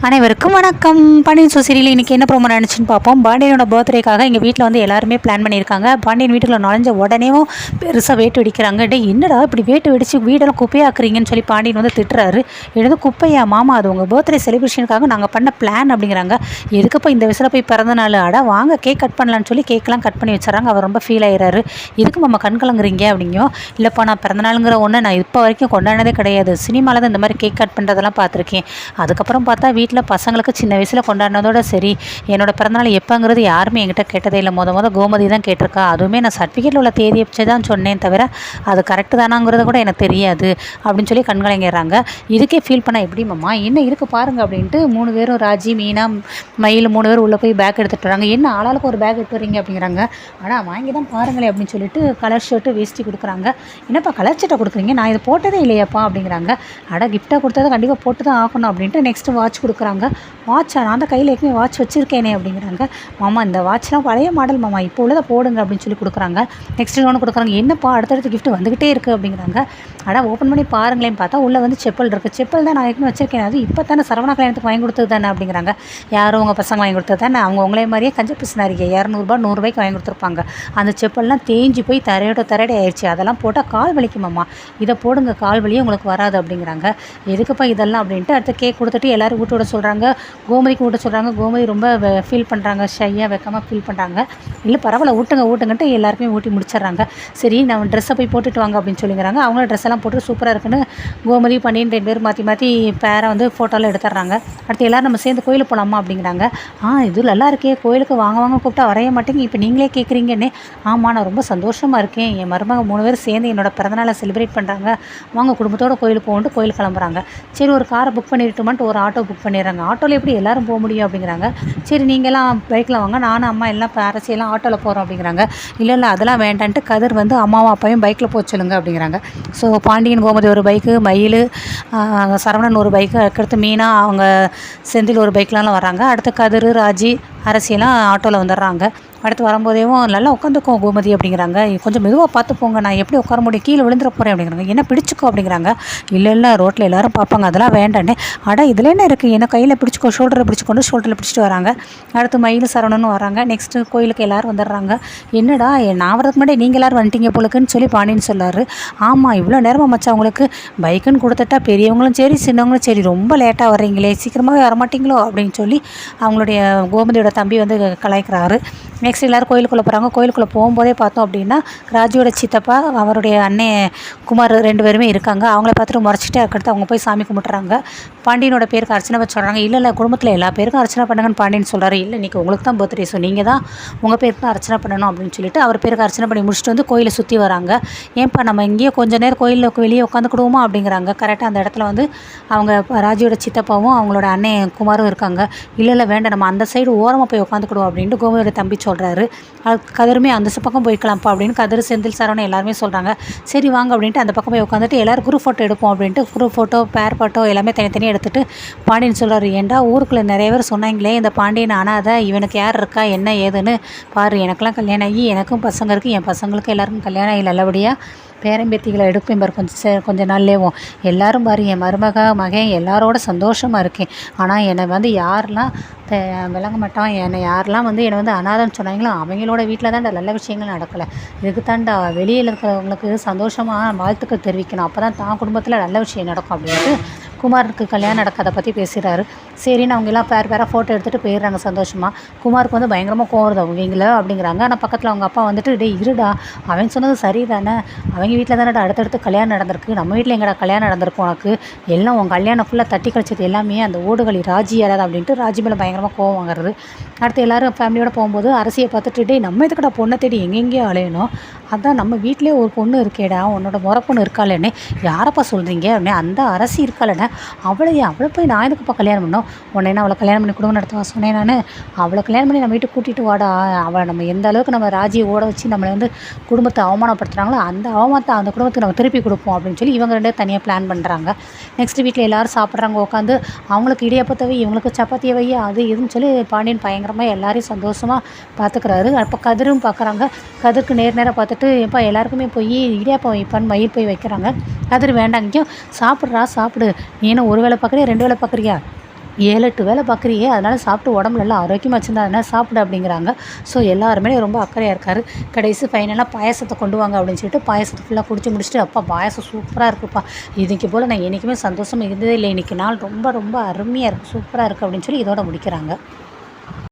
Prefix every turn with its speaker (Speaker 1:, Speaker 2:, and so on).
Speaker 1: அனைவருக்கும் வணக்கம். பாண்டியன் சீரியல் இன்றைக்கி என்ன ப்ரோமோ நினச்சின்னு பார்ப்போம். பாண்டியனோட பர்த்டேக்காக எங்கள் வீட்டில் வந்து எல்லாருமே பிளான் பண்ணியிருக்காங்க. பாண்டியன் வீட்டுக்குள்ள நுழைஞ்ச உடனேவும் பெருசாக வேட்டு வெடிக்கிறாங்க. என்னடா இப்படி வேட்டு வெடிச்சு வீடெல்லாம் குப்பையாக்குறீங்கன்னு சொல்லி பாண்டியன் வந்து திட்டுறாரு. எழுது குப்பையா மாமா, அது உங்கள் பர்த்டே செலிப்ரேஷனுக்காக நாங்கள் பண்ண பிளான் அப்படிங்கிறாங்க. எதுக்குப்போ இந்த வயசில் போய் பிறந்த நாள் வாங்க கேக் கட் பண்ணலான்னு சொல்லி கேக்கெலாம் கட் பண்ணி வச்சுறாங்க. அவர் ரொம்ப ஃபீல் ஆகிறாரு. இதுக்கு மாமா கண் கலங்குறீங்க அப்படிங்கோ. இல்லைப்பா, நான் பிறந்தநாளுங்கிற ஒன்று நான் இப்போ வரைக்கும் கொண்டாடினதே கிடையாது. சினிமாவில் தான் இந்த மாதிரி கேக் கட் பண்ணுறதெல்லாம் பார்த்துருக்கேன். அதுக்கப்புறம் பார்த்தா வீட்டில் பசங்களுக்கு சின்ன வயசில் கொண்டாடினதோட சரி, என்னோட பிறந்தநாள் எப்போங்கிறது யாருமே என்கிட்ட கேட்டதே இல்லை. மொதல் கோமதி தான் கேட்டிருக்கா. அதுவுமே நான் சர்டிஃபிகேட்டில் உள்ள தேதியை வச்சு தான் சொன்னேன் தவிர அது கரெக்டு தானாங்கிறது கூட எனக்கு தெரியாது அப்படின்னு சொல்லி கண்கலங்கிறாங்க. இதுக்கே ஃபீல் பண்ண எப்படி மாமா, என்ன இருக்குது பாருங்கள் அப்படின்ட்டு 3 பேரும் ராஜி, மீனா, மயில் 3 பேர் உள்ளே போய் பேக் எடுத்துகிட்டு வராங்க. என்ன ஆளாளுக்கு ஒரு பேக் எடுத்து வரீங்க அப்படிங்கிறாங்க. ஆனால் வாங்கி தான் பாருங்களேன் அப்படின்னு சொல்லிட்டு கலர் ஷர்ட்டு வேஷ்டி கொடுக்குறாங்க. என்னப்பா கலர் சட்டை கொடுக்குறீங்க, நான் இதை போட்டதே இல்லையாப்பா அப்படிங்கிறாங்க. கிஃப்டாக கொடுத்ததை கண்டிப்பாக போட்டு தான் ஆகணும் அப்படின்ட்டு நெக்ஸ்ட்டு வாட்ச் கொடுக்குறாங்க. வாட்சா, நான் தான் கையில் ஏற்கனவே வாட்ச் வச்சுருக்கேனே அப்படிங்கிறாங்க. மாமா இந்த வாட்ச்லாம் பழைய மாடல் மாமா, இப்போ உள்ளதை போடுங்க அப்படின்னு சொல்லி கொடுக்குறாங்க. நெக்ஸ்ட் ஒன்று கொடுக்குறாங்க. என்னப்பா அடுத்தடுத்து கிஃப்ட் வந்துக்கிட்டே இருக்குது அப்படிங்கிறாங்க. ஓப்பன் பண்ணி பாருங்களேன்னு பார்த்தா உள்ளே வந்து செப்பல் இருக்குது. செப்பல் தான் நான் ஏற்கனவே வச்சுருக்கேன், அது இப்போ தானே சரவணா கல்யாணத்துக்கு வாங்கி கொடுத்தது தானே அப்படிங்கிறாங்க. யாரும் உங்கள் பசங்க வாங்கி கொடுத்தது தானே, அவங்க உங்களே மாதிரியே கஞ்ச பிசினாரிங்க 200 100 வாங்கி கொடுத்துருப்பாங்க. அந்த செப்பல்லாம் தேஞ்சு போய் தரையோட ஆயிடுச்சு. அதெல்லாம் போட்டால் கால் வலிக்குமாம்மா, இதை போடுங்க கால் வலியே உங்களுக்கு வராது அப்படிங்கிறாங்க. எதுக்குப்பா இதெல்லாம் அப்படின்ட்டு அடுத்த கேக் கொடுத்துட்டு எல்லோரும் ஊட்ட விட சொல்கிறாங்க. கோமதிக்கு ஊட்ட சொல்கிறாங்க. கோமதி ரொம்ப ஃபீல் பண்ணுறாங்க, ஷையாக வெக்கமாக ஃபீல் பண்ணுறாங்க. இல்லை பரவாயில்ல ஊட்டுங்கன்ட்டு எல்லாருக்குமே ஊட்டி முடிச்சிடுறாங்க. சரி நான் ட்ரெஸ்ஸை போய் போட்டுட்டு வாங்க அப்படின்னு சொல்லிங்கிறாங்க. அவங்களும் ட்ரெஸ் எல்லாம் போட்டு சூப்பராக இருக்குன்னு கோமதி பண்ணின்னு 2 பேர் மாற்றி பேரை வந்து ஃபோட்டோவில் எடுத்துடுறாங்க. அடுத்து எல்லோரும் நம்ம சேர்ந்து கோயிலுக்கு போகலாமா அப்படிங்கிறாங்க. இது நல்லா இருக்கே, கோயிலுக்கு வாங்க கூப்பிட்டா வரைய மாட்டேங்க, இப்போ நீங்களே கேட்குறீங்கன்னே. ஆமாம் நான் ரொம்ப சந்தோஷமாக இருக்கேன், என் மருமக 3 பேர் சேர்ந்து என்னோட பிறந்தநாளை செலிப்ரேட் பண்ணுறாங்க, வாங்க குடும்பத்தோடு கோயிலுக்கு போகணுட்டு கோயில் கிளம்புறாங்க. சரி ஒரு காரை புக் பண்ணிட்டுமான்ட்டு ஒரு ஆட்டோ புக் பண்ணிடுறாங்க. ஆட்டோவில் எப்படி எல்லோரும் போக முடியும் அப்படிங்கிறாங்க. சரி நீங்கள்லாம் பைக்கில் வாங்க, நானும் அம்மா எல்லாம் அரசியெல்லாம் ஆட்டோவில் போகிறோம் அப்படிங்கிறாங்க. இல்லை அதெல்லாம் வேண்டான்ட்டு கதிர் வந்து அம்மாவும் அப்பாவையும் பைக்கில் போக சொல்லுங்க அப்படிங்கிறாங்க. ஸோ பாண்டியன் கோமதி ஒரு பைக்கு, மயில் சரவணன் ஒரு பைக்கு, அதுக்கடுத்து மீனா அவங்க செந்தில் ஒரு பைக்லாம் வராங்க. அடுத்து கதிர் ராஜி அரசியெல்லாம் ஆட்டோவில் வந்துடுறாங்க. அடுத்து வரும்போதேவும் நல்லா உட்காந்துக்கோ கோமதி அப்படிங்கிறாங்க. கொஞ்சம் மெதுவாக பார்த்து போங்க, நான் எப்படி உட்கார முடியும், கீழே விழுந்துட போகிறேன் அப்படிங்கிறாங்க. என்ன பிடிச்சிக்கோ அப்படிங்கிறாங்க. இல்லை ரோட்டில் எல்லோரும் பார்ப்பாங்க, அதெல்லாம் வேண்டானே. இதில் என்ன இருக்குது, என்ன கையில் பிடிச்சிக்கோ, ஷோல்டரில் பிடிச்சிட்டு வராங்க. அடுத்து மயில் சரவணனும் வராங்க. நெக்ஸ்ட்டு கோயிலுக்கு எல்லோரும் வந்துடுறாங்க. என்னடா நான் வரதுக்கு முன்னாடி நீங்கள் எல்லோரும் வந்துட்டீங்க போலுக்குன்னு சொல்லி பாண்டியன் சொல்லார். ஆமாம் இவ்வளோ நேரமாக மச்சா அவங்களுக்கு பைக்குன்னு கொடுத்துட்டா பெரியவங்களும் சரி சின்னவங்களும் சரி ரொம்ப லேட்டாக வர்றீங்களே, சீக்கிரமாகவே வரமாட்டிங்களோ அப்படின்னு சொல்லி அவங்களுடைய கோமதியோட தம்பி வந்து கலாய்க்கிறாரு. நெக்ஸ்ட் எல்லோரும் கோயிலுக்குள்ளே போகிறாங்க. கோயிலுக்குள்ளே போகும்போதே பார்த்தோம் அப்படின்னா ராஜியோட சித்தப்பா அவருடைய அண்ணன் குமார் 2 பேருமே இருக்காங்க. அவங்கள பார்த்துட்டு முறைச்சிட்டு அதுக்கடுத்து அவங்க போய் சாமி கும்பிட்டுறாங்க. பாண்டியனோட பேருக்கு அர்ச்சனை வச்சு சொல்கிறாங்க. இல்லை குடும்பத்தில் எல்லா பேருக்கும் அர்ச்சனை பண்ணுங்கன்னு பாண்டியன் சொல்கிறாரு. இல்லை இன்றைக்கி உங்களுக்கு தான் பர்த்டே, ஸோ நீங்கள் தான் உங்கள் பேருக்கு தான் அர்ச்சனை பண்ணணும் அப்படின்னு சொல்லிட்டு அவர் பேருக்கு அர்ச்சனை பண்ணி முடிச்சுட்டு வந்து கோயிலை சுற்றி வராங்க. ஏன்ப்பா நம்ம இங்கேயே கொஞ்சம் நேரம் கோயிலில் வெளியே உட்காந்துக்கிடுவோமா அப்படிங்கிறாங்க. கரெக்டாக அந்த இடத்துல வந்து அவங்க ராஜியோட சித்தப்பாவும் அவங்களோட அண்ணன் குமாரும் இருக்காங்க. இல்லை வேண்டாம் நம்ம அந்த சைடு ஓரமாக போய் உட்காந்துக்கிடுவோம் அப்படின்ட்டு கோமதியோட தம்பி சொல்கிறாரு. கதிருமே அந்த பக்கம் போய்க்கலாம்ப்பா அப்படின்னு கதிர் செந்தில் சரவணன் எல்லாருமே சொல்கிறாங்க. சரி வாங்க அப்படின்ட்டு அந்த பக்கம் போய் உட்காந்துட்டு எல்லோரும் குரூப் ஃபோட்டோ எடுப்போம் அப்படின்ட்டு குரூப் ஃபோட்டோ பேர் ஃபோட்டோ எல்லாமே தனித்தனியாக எடுத்துகிட்டு பாண்டியன் சொல்கிறார். ஏன்டா ஊருக்குள்ளே நிறைய பேர் சொன்னாங்களே இந்த பாண்டியன் அனாதை, இவனுக்கு யார் இருக்கா என்ன ஏதுன்னு பாரு, எனக்கெல்லாம் கல்யாணம் ஆகி எனக்கும் பசங்க இருக்குது, என் பசங்களுக்கும் எல்லாருக்கும் கல்யாணம் ஆகி நல்லபடியாக பேரம்பேத்திகளை எடுப்பேன் பாரு கொஞ்ச நாள்லேயும். எல்லோரும் பாரு என் மகன் எல்லாரோட சந்தோஷமாக இருக்கேன். ஆனால் என்னை வந்து யாரெல்லாம் விளங்க மாட்டான், என்னை யாரெல்லாம் வந்து என்னை வந்து அனாதன்னு சொன்னாங்களோ அவங்களோட வீட்டில் தான் நல்ல விஷயங்கள் நடக்கலை. இதுக்கு தாண்டா வெளியில் இருக்கிறவங்களுக்கு சந்தோஷமாக வாழ்த்துக்கள் தெரிவிக்கணும், அப்போ தான் தான் குடும்பத்தில் நல்ல விஷயம் நடக்கும் அப்படின்ட்டு குமாருக்கு கல்யாணம் நடக்காத பற்றி பேசுகிறாரு. சரின்னு அவங்கெல்லாம் பேராக ஃபோட்டோ எடுத்துகிட்டு போயிடுறாங்க சந்தோஷமாக. குமாருக்கு வந்து பயங்கரமாக கோவம் அவங்கள அப்படிங்கிறாங்க. ஆனால் பக்கத்தில் அவங்க அப்பா வந்துட்டு இருடா அவன் சொன்னது சரி தானே, அவங்க வீட்டில் தானே அடுத்தடுத்து கல்யாணம் நடந்திருக்கு, நம்ம வீட்டில் எங்கடா கல்யாணம் நடந்திருக்கு, உனக்கு எல்லாம் உன் கல்யாணம் ஃபுல்லாக தட்டி கழிச்சது எல்லாமே அந்த ஓடுகளி ராஜி யாராவது அப்படின்ட்டு ராஜி மேலே பயங்கரமாக கோவம் வாங்குறது. அடுத்து எல்லோரும் ஃபேமிலியோடு போகும்போது அரசியை பார்த்துட்டு நம்ம எதுக்கடா பொண்ணை தேடி எங்கெங்கேயோ அலையணும், அதான் நம்ம வீட்டிலே ஒரு பொண்ணு இருக்கேடா, உன்னோட முறை பொண்ணு இருக்காளேன்னு யாரப்பா சொல்கிறீங்க அப்படின்னா அந்த அரசி இருக்காளேன்னு அவளை போய் நான் எதுக்குப்பா கல்யாணம் பண்ணோம், உன்னை அவளை கல்யாணம் பண்ணி குடும்பம் நடத்துவா சொன்னேன் நான், அவளை கல்யாணம் பண்ணி நம்ம வீட்டுக்கு கூட்டிகிட்டு வாடா, அவளை நம்ம எந்த அளவுக்கு நம்ம ராஜியை ஓட வச்சு நம்மளை வந்து குடும்பத்தை அவமானப்படுத்துகிறாங்களோ அந்த அவமானத்தை அந்த குடும்பத்துக்கு நம்ம திருப்பி கொடுப்போம் அப்படின்னு சொல்லி இவங்க 2 தனியாக பிளான் பண்ணுறாங்க. நெக்ஸ்ட் வீட்டில் எல்லோரும் சாப்பிட்றாங்க உட்காந்து, அவங்களுக்கு இடியாப்பத்தை இவங்களுக்கு சப்பாத்தியை வை அது இதுன்னு சொல்லி பாண்டியன் பயங்கரமாக எல்லாரையும் சந்தோஷமாக பார்த்துக்கிறாரு. அப்போ கதிரும் பார்க்குறாங்க. கதிருக்கு நேராக பார்த்துட்டு எப்போ எல்லாருக்குமே போய் இடியாப்பம் வைப்பான்னு மயில் போய் வைக்கிறாங்க. கதிர் வேண்டாம், இங்கேயும் சாப்பிட்றா சாப்பிடு, நீ என்ன ஒரு வேளை பார்க்குறியா 2 வேளை பார்க்குறியா, 7-8 வேலை பார்க்குறியே, அதனால் சாப்பிட்டு உடம்பு நல்லா ஆரோக்கியமாக வச்சுருந்தா என்ன சாப்பிடு அப்படிங்கிறாங்க. ஸோ எல்லாருமே ரொம்ப அக்கறையாக இருக்கார். கடைசி ஃபைனலாக பாயாசத்தை கொண்டு வாங்க அப்படின்னு சொல்லிட்டு பாயாசத்தை ஃபுல்லாக குடிச்சு முடிச்சுட்டு, அப்பா பாயாசம் சூப்பராக இருக்குப்பா, இதுக்கு போல் நான் என்றைக்குமே சந்தோஷமாக இருந்ததே இல்லை, இன்றைக்கி நாள் ரொம்ப ரொம்ப அருமையாக இருக்குது, சூப்பராக இருக்குது அப்படின்னு சொல்லி இதோட முடிக்கிறாங்க.